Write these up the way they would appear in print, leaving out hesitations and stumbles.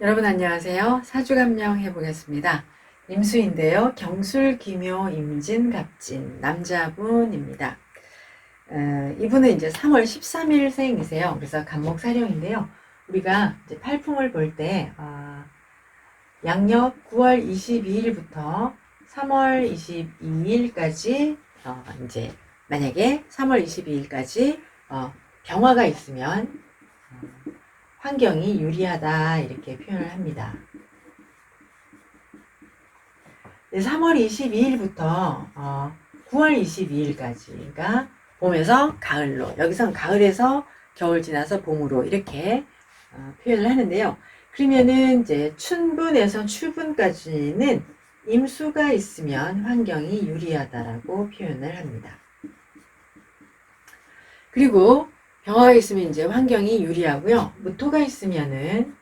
여러분 안녕하세요. 사주감령 해보겠습니다. 임수인데요. 경술, 기묘, 임진, 갑진 남자분입니다. 이분은 이제 3월 13일 생이세요. 그래서 간목사령인데요. 우리가 이제 팔풍을 볼 때 양력 9월 22일부터 3월 22일까지 이제 만약에 3월 22일까지 병화가 있으면 환경이 유리하다 이렇게 표현을 합니다. 3월 22일부터 9월 22일까지 그러니까 봄에서 가을로, 여기선 가을에서 겨울 지나서 봄으로 이렇게 표현을 하는데요. 그러면은 이제 춘분에서 추분까지는 임수가 있으면 환경이 유리하다라고 표현을 합니다. 그리고 병화가 있으면 이제 환경이 유리하고요. 무토가 있으면은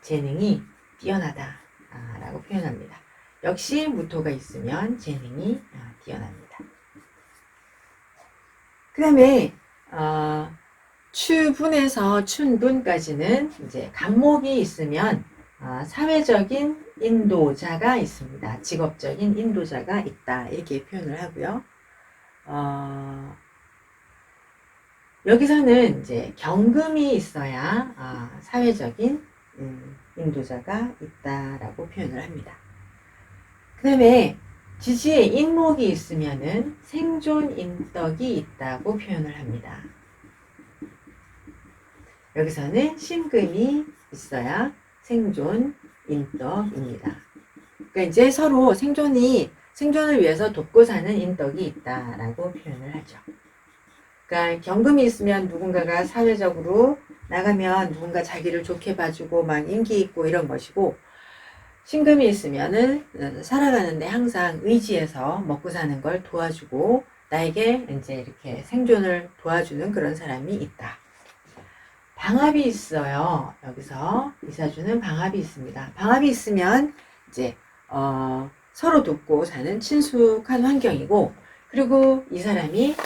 재능이 뛰어나다 라고 표현합니다. 역시 무토가 있으면 재능이 뛰어납니다. 그 다음에 추분에서 춘분까지는 이제 간목이 있으면 사회적인 인도자가 있습니다. 직업적인 인도자가 있다 이렇게 표현을 하고요. 여기서는 이제 경금이 있어야 사회적인 인도자가 있다라고 표현을 합니다. 그 다음에 지지에 인목이 있으면은 생존 인덕이 있다고 표현을 합니다. 여기서는 신금이 있어야 생존 인덕입니다. 그러니까 이제 서로 생존을 위해서 돕고 사는 인덕이 있다라고 표현을 하죠. 그러니까 경금이 있으면 누군가가 사회적으로 나가면 누군가 자기를 좋게 봐주고 막 인기 있고 이런 것이고, 신금이 있으면은 살아가는데 항상 의지해서 먹고 사는 걸 도와주고 나에게 이제 이렇게 생존을 도와주는 그런 사람이 있다. 방합이 있어요. 여기서 이 사주는 방합이 있습니다. 방합이 있으면 이제 서로 돕고 사는 친숙한 환경이고, 그리고 이 사람이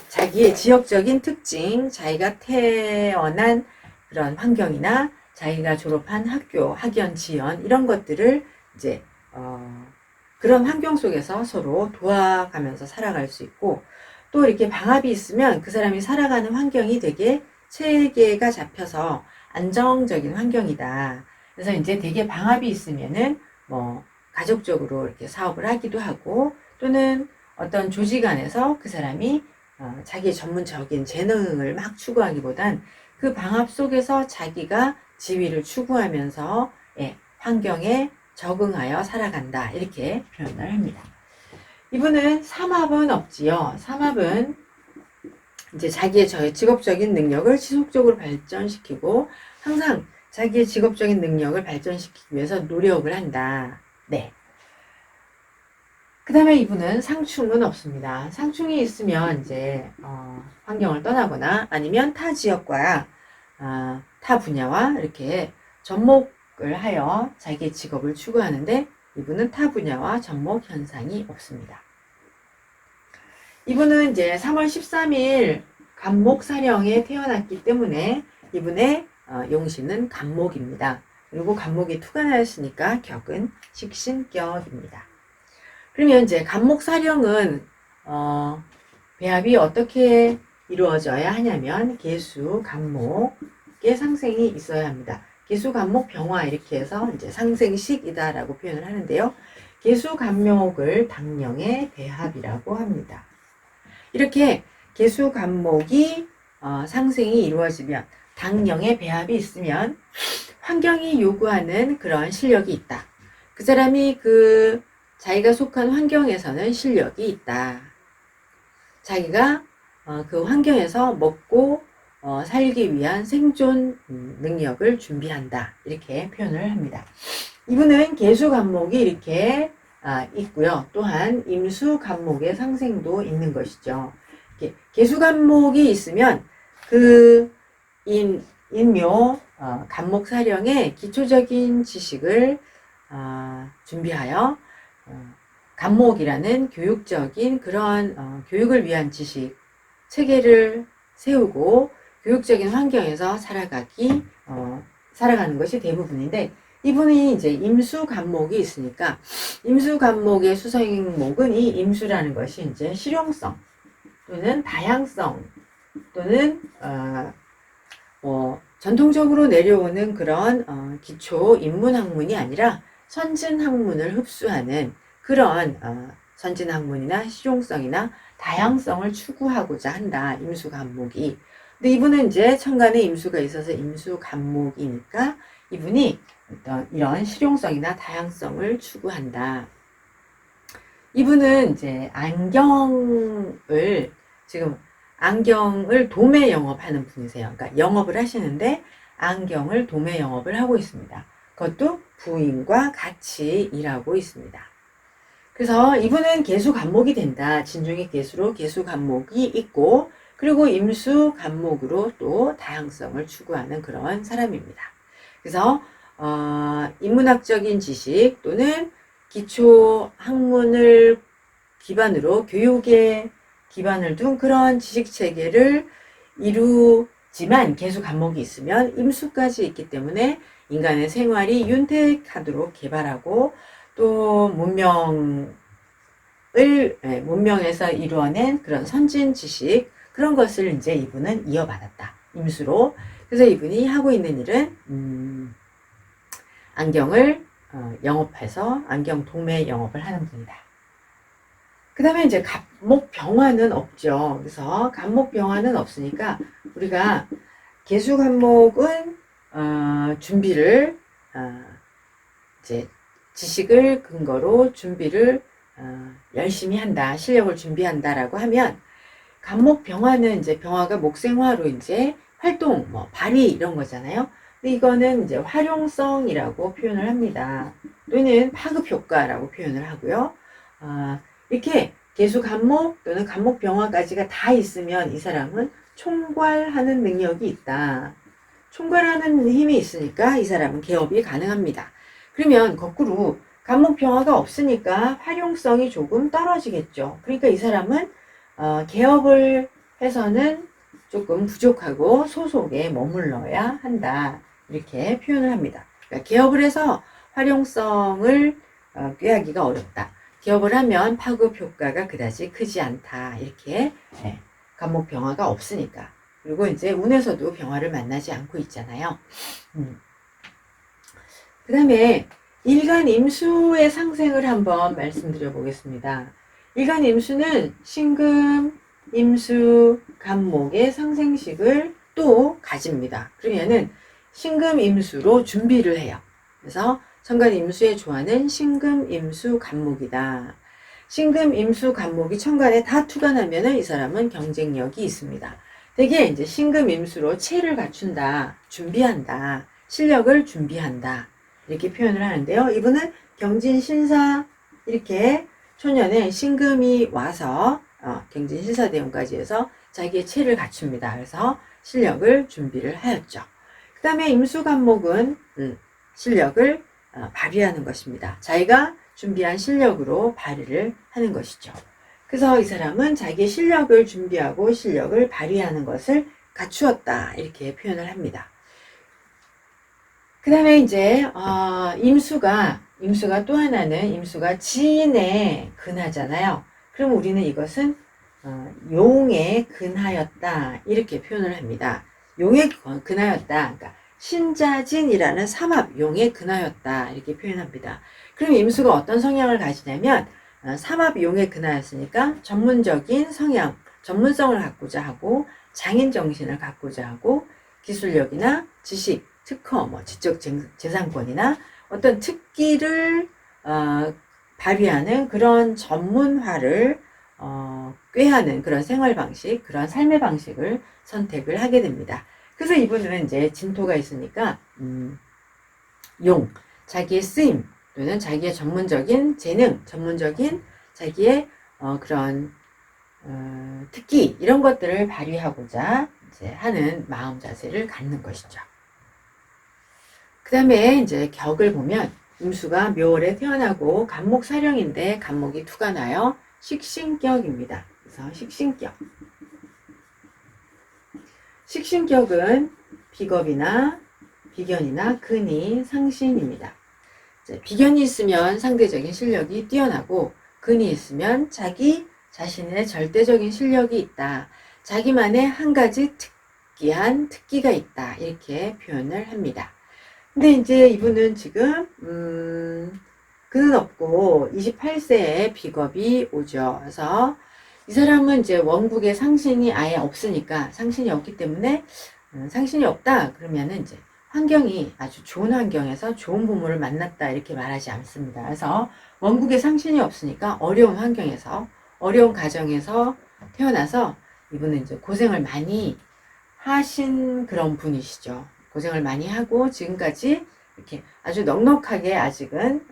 자기의 지역적인 특징, 자기가 태어난 그런 환경이나 자기가 졸업한 학교, 학연, 지연 이런 것들을 이제 그런 환경 속에서 서로 도와가면서 살아갈 수 있고, 또 이렇게 방합이 있으면 그 사람이 살아가는 환경이 되게 체계가 잡혀서 안정적인 환경이다. 그래서 이제 되게 방합이 있으면은 뭐 가족적으로 이렇게 사업을 하기도 하고, 또는 어떤 조직 안에서 그 사람이 자기의 전문적인 재능을 막 추구하기보단 그 방합 속에서 자기가 지위를 추구하면서 환경에 적응하여 살아간다 이렇게 표현을 합니다. 이분은 삼합은 없지요. 삼합은 이제 자기의 직업적인 능력을 지속적으로 발전시키고 항상 자기의 직업적인 능력을 발전시키기 위해서 노력을 한다. 네. 그 다음에 이분은 상충은 없습니다. 상충이 있으면 이제 환경을 떠나거나 아니면 타 지역과 타 분야와 이렇게 접목을 하여 자기의 직업을 추구하는데, 이분은 타 분야와 접목 현상이 없습니다. 이분은 이제 3월 13일 간목사령에 태어났기 때문에 이분의 용신은 간목입니다. 그리고 간목이 투간하였으니까 격은 식신격입니다. 그러면 이제 간목사령은 배합이 어떻게 이루어져야 하냐면 계수, 간목의 상생이 있어야 합니다. 계수, 간목, 병화 이렇게 해서 이제 상생식이다라고 표현을 하는데요. 계수, 간목을 당령의 배합이라고 합니다. 이렇게 계수, 간목이 상생이 이루어지면, 당령의 배합이 있으면 환경이 요구하는 그런 실력이 있다. 그 사람이 자기가 속한 환경에서는 실력이 있다. 자기가 그 환경에서 먹고 살기 위한 생존 능력을 준비한다. 이렇게 표현을 합니다. 이분은 계수간목이 이렇게 있고요. 또한 임수간목의 상생도 있는 것이죠. 계수간목이 있으면 그 인묘 간목사령의 기초적인 지식을 준비하여 간목이라는 교육적인 그런 교육을 위한 지식 체계를 세우고 교육적인 환경에서 살아가기 살아가는 것이 대부분인데, 이분이 이제 임수간목이 있으니까, 임수간목의 수성목은 이 임수라는 것이 이제 실용성 또는 다양성 또는 전통적으로 내려오는 그런 기초 인문학문이 아니라 선진학문을 흡수하는 그런 선진학문이나 실용성이나 다양성을 추구하고자 한다. 임수간목이. 근데 이분은 이제 천간에 임수가 있어서 임수간목이니까 이분이 어떤 이런 실용성이나 다양성을 추구한다. 이분은 이제 안경을 도매 영업하는 분이세요. 그러니까 영업을 하시는데 안경을 도매 영업을 하고 있습니다. 그것도 부인과 같이 일하고 있습니다. 그래서 이분은 계수간목이 된다. 진중의 계수로 계수간목이 있고, 그리고 임수간목으로 또 다양성을 추구하는 그런 사람입니다. 그래서 인문학적인 지식 또는 기초 학문을 기반으로 교육의 기반을 둔 그런 지식체계를 이루지만 계수간목이 있으면 임수까지 있기 때문에 인간의 생활이 윤택하도록 개발하고 또 문명에서 이루어낸 그런 선진 지식, 그런 것을 이제 이분은 이어받았다. 임수로. 그래서 이분이 하고 있는 일은 안경을 영업해서 안경 도매 영업을 하는 분이다. 그 다음에 이제 간목병화는 없죠. 그래서 간목병화는 없으니까 우리가 계수간목은 준비를 이제 지식을 근거로 준비를 열심히 한다. 실력을 준비한다라고 하면, 간목병화는 이제 병화가 목생화로 이제 활동, 발휘 이런 거잖아요. 근데 이거는 이제 활용성이라고 표현을 합니다. 또는 파급효과라고 표현을 하고요. 이렇게 계수간목 또는 간목병화까지가 다 있으면 이 사람은 총괄하는 능력이 있다. 총괄하는 힘이 있으니까 이 사람은 개업이 가능합니다. 그러면 거꾸로 간목병화가 없으니까 활용성이 조금 떨어지겠죠. 그러니까 이 사람은 개업을 해서는 조금 부족하고 소속에 머물러야 한다. 이렇게 표현을 합니다. 그러니까 개업을 해서 활용성을 꾀하기가 어렵다. 개업을 하면 파급 효과가 그다지 크지 않다. 이렇게 간목병화가 없으니까. 그리고 이제 운에서도 병화를 만나지 않고 있잖아요. 그 다음에 일간 임수의 상생을 한번 말씀드려 보겠습니다. 일간 임수는 신금, 임수, 간목의 상생식을 또 가집니다. 그러면은 신금, 임수로 준비를 해요. 그래서 천간 임수의 조화는 신금, 임수, 간목이다. 신금, 임수, 간목이 천간에 다 투관하면은 이 사람은 경쟁력이 있습니다. 되게 이제 신금, 임수로 체를 갖춘다, 준비한다, 실력을 준비한다. 이렇게 표현을 하는데요. 이분은 경진신사, 이렇게 초년에 신금이 와서 경진신사대운까지 해서 자기의 체를 갖춥니다. 그래서 실력을 준비를 하였죠. 그 다음에 임수간목은 실력을 발휘하는 것입니다. 자기가 준비한 실력으로 발휘를 하는 것이죠. 그래서 이 사람은 자기의 실력을 준비하고 실력을 발휘하는 것을 갖추었다. 이렇게 표현을 합니다. 그 다음에 이제 임수가 또 하나는 임수가 지인에 근하잖아요. 그럼 우리는 이것은 용에 근하였다. 이렇게 표현을 합니다. 용에 근하였다. 그러니까 신자진이라는 삼합 용에 근하였다. 이렇게 표현합니다. 그럼 임수가 어떤 성향을 가지냐면 삼합 용에 근하였으니까 전문적인 성향, 전문성을 갖고자 하고 장인 정신을 갖고자 하고 기술력이나 지식, 특허, 지적 재산권이나 어떤 특기를 발휘하는 그런 전문화를 꾀하는 그런 생활 방식, 그런 삶의 방식을 선택을 하게 됩니다. 그래서 이분은 이제 진토가 있으니까 용, 자기의 쓰임 또는 자기의 전문적인 재능, 전문적인 자기의 그런 특기 이런 것들을 발휘하고자 이제 하는 마음 자세를 갖는 것이죠. 그 다음에 이제 격을 보면 임수가 묘월에 태어나고 간목사령인데 간목이 투가 나요. 식신격입니다. 그래서 식신격. 식신격은 비겁이나 비견이나 근이 상신입니다. 비견이 있으면 상대적인 실력이 뛰어나고 근이 있으면 자기 자신의 절대적인 실력이 있다. 자기만의 한 가지 특기한 특기가 있다. 이렇게 표현을 합니다. 근데 이제 이분은 지금 근은 없고 28세에 비겁이 오죠. 그래서 이 사람은 이제 원국에 상신이 아예 없으니까 상신이 없기 때문에 상신이 없다 그러면은 이제 환경이 아주 좋은 환경에서 좋은 부모를 만났다 이렇게 말하지 않습니다. 그래서 원국에 상신이 없으니까 어려운 환경에서 어려운 가정에서 태어나서 이분은 이제 고생을 많이 하신 그런 분이시죠. 고생을 많이 하고 지금까지 이렇게 아주 넉넉하게 아직은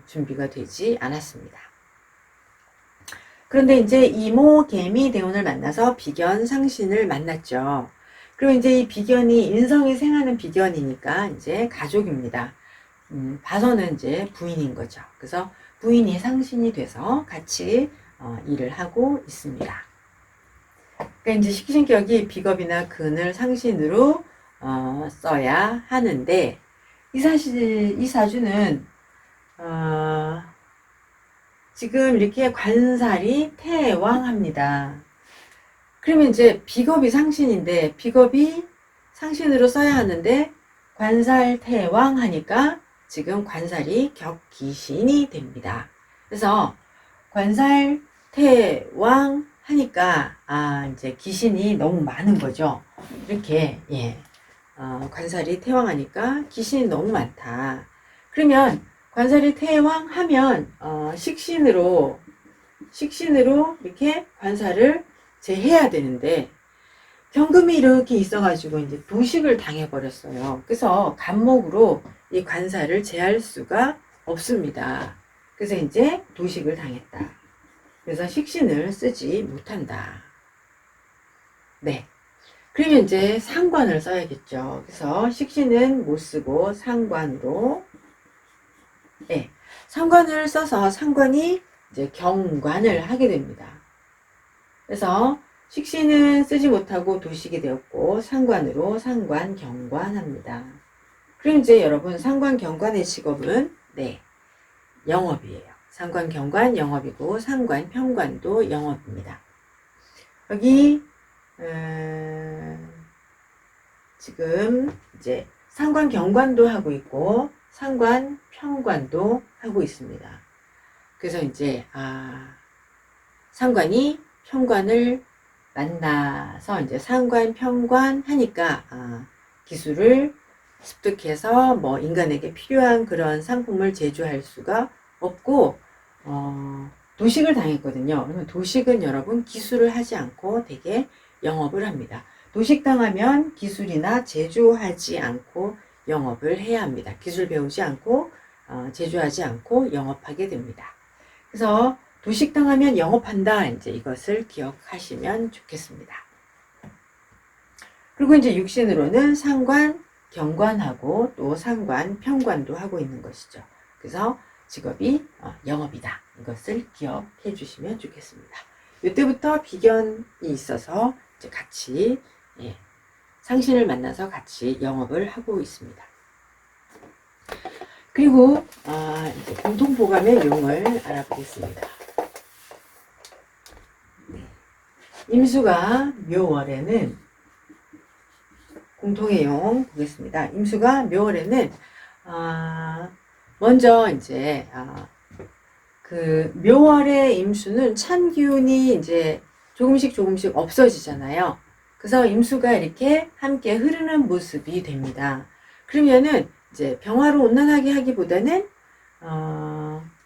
준비가 되지 않았습니다. 그런데 이제 이모 개미 대운을 만나서 비견 상신을 만났죠. 그리고 이제 이 비견이 인성이 생하는 비견이니까 이제 가족입니다. 봐서는 이제 부인인 거죠. 그래서 부인이 상신이 돼서 같이 일을 하고 있습니다. 그러니까 이제 식신격이 비겁이나 근을 상신으로 써야 하는데 이 사주는 지금 이렇게 관살이 태왕합니다. 그러면 이제 비겁이 상신인데 비겁이 상신으로 써야 하는데 관살 태왕 하니까 지금 관살이 격기신이 됩니다. 그래서 관살 태왕 하니까 이제 기신이 너무 많은 거죠. 이렇게 관살이 태왕하니까 기신이 너무 많다. 그러면 관살이 태왕하면 식신으로 이렇게 관살을 제해야 되는데 경금이 이렇게 있어가지고 이제 도식을 당해버렸어요. 그래서 간목으로 이 관살을 제할 수가 없습니다. 그래서 이제 도식을 당했다. 그래서 식신을 쓰지 못한다. 네. 그러면 이제 상관을 써야겠죠. 그래서 식신은 못 쓰고 상관으로, 네. 상관을 써서 상관이 이제 경관을 하게 됩니다. 그래서 식신은 쓰지 못하고 도식이 되었고 상관으로 상관 경관합니다. 그럼 이제 여러분 상관 경관의 직업은 영업이에요. 상관 경관 영업이고 상관 평관도 영업입니다. 여기 지금 이제 상관 경관도 하고 있고 상관 평관도 하고 있습니다. 그래서 이제 상관이 평관을 만나서 이제 상관 평관 하니까 기술을 습득해서 뭐 인간에게 필요한 그런 상품을 제조할 수가 없고 도식을 당했거든요. 그러면 도식은 여러분 기술을 하지 않고 되게 영업을 합니다. 도식당하면 기술이나 제조하지 않고 영업을 해야 합니다. 기술 배우지 않고 제조하지 않고 영업하게 됩니다. 그래서 도식당하면 영업한다. 이제 이것을 기억하시면 좋겠습니다. 그리고 이제 육신으로는 상관 경관하고 또 상관 평관도 하고 있는 것이죠. 그래서 직업이 영업이다. 이것을 기억해 주시면 좋겠습니다. 이때부터 비견이 있어서 이제 같이 상신을 만나서 같이 영업을 하고 있습니다. 그리고 이제 공통보감의 용을 알아보겠습니다. 임수가 묘월에는 공통의 용 보겠습니다. 임수가 묘월에는 먼저 이제 그 묘월의 임수는 찬 기운이 이제 조금씩 없어지잖아요. 그래서 임수가 이렇게 함께 흐르는 모습이 됩니다. 그러면은 이제 병화로 온난하게 하기보다는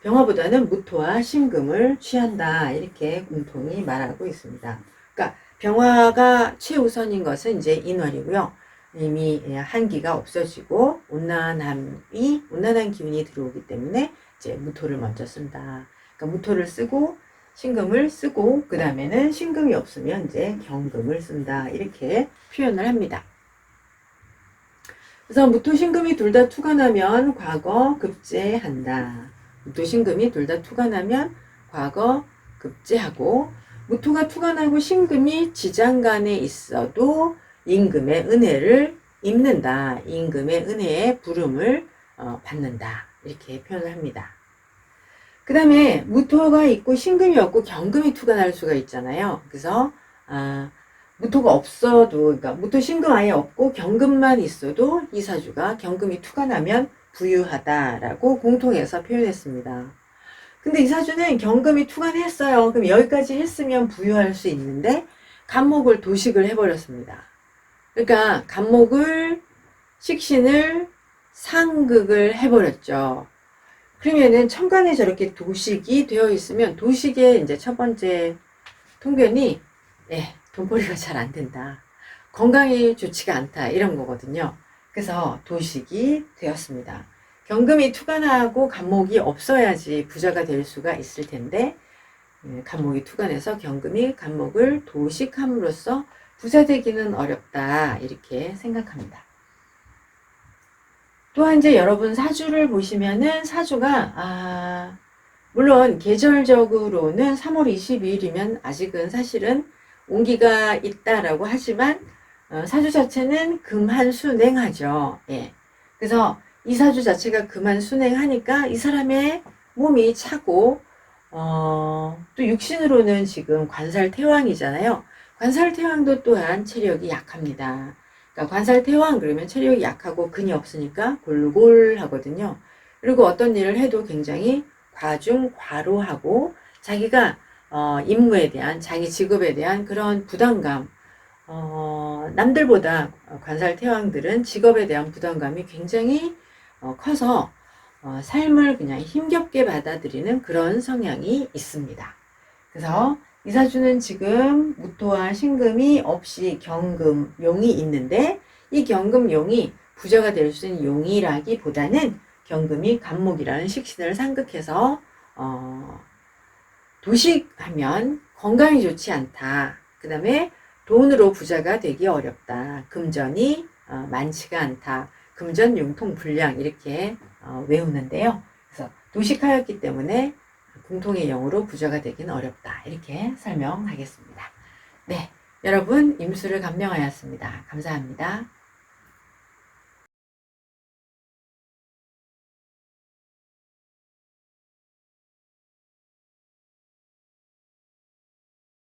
병화보다는 무토와 신금을 취한다. 이렇게 공통이 말하고 있습니다. 그러니까 병화가 최우선인 것은 이제 인월이고요. 이미 한기가 없어지고 온난한 기운이 들어오기 때문에 이제 무토를 먼저 쓴다. 그러니까 무토를 쓰고 신금을 쓰고 그 다음에는 신금이 없으면 이제 경금을 쓴다. 이렇게 표현을 합니다. 그래서 무토 신금이 둘 다 투관하면 과거 급제한다. 무토 신금이 둘 다 투관하면 과거 급제하고 무토가 투관하고 신금이 지장간에 있어도 임금의 은혜를 입는다. 임금의 은혜의 부름을 받는다. 이렇게 표현을 합니다. 그 다음에 무토가 있고 신금이 없고 경금이 투가 날 수가 있잖아요. 그래서 무토가 없어도, 그러니까 무토 신금 아예 없고 경금만 있어도 이 사주가 경금이 투가 나면 부유하다라고 공통해서 표현했습니다. 근데 이 사주는 경금이 투간했어요. 그럼 여기까지 했으면 부유할 수 있는데 간목을 도식을 해버렸습니다. 그러니까 간목을 식신을 상극을 해버렸죠. 그러면은 천간에 저렇게 도식이 되어 있으면 도식의 이제 첫 번째 통변이 돈벌이가 잘 안 된다. 건강이 좋지가 않다. 이런 거거든요. 그래서 도식이 되었습니다. 경금이 투간하고 간목이 없어야지 부자가 될 수가 있을 텐데 간목이 투간해서 경금이 간목을 도식함으로써 부자 되기는 어렵다. 이렇게 생각합니다. 또한 이제 여러분 사주를 보시면은 사주가 물론 계절적으로는 3월 22일이면 아직은 사실은 온기가 있다라고 하지만 사주 자체는 금한순행하죠. 예. 그래서 이 사주 자체가 금한순행하니까 이 사람의 몸이 차고 또 육신으로는 지금 관살태왕이잖아요. 관살태왕도 또한 체력이 약합니다. 그러니까 관살태왕 그러면 체력이 약하고 근이 없으니까 골골하거든요. 그리고 어떤 일을 해도 굉장히 과중과로하고 자기가 임무에 대한 자기 직업에 대한 그런 부담감 남들보다 관살태왕들은 직업에 대한 부담감이 굉장히 커서 삶을 그냥 힘겹게 받아들이는 그런 성향이 있습니다. 그래서 이 사주는 지금 무토와 신금이 없이 경금, 용이 있는데 이 경금, 용이 부자가 될 수 있는 용이라기보다는 경금이 간목이라는 식신을 상극해서 도식하면 건강이 좋지 않다. 그 다음에 돈으로 부자가 되기 어렵다. 금전이 많지가 않다. 금전 융통불량 이렇게 외우는데요. 그래서 도식하였기 때문에 공통의 영으로 부자가 되기는 어렵다. 이렇게 설명하겠습니다. 네, 여러분 임수를 감명하였습니다. 감사합니다.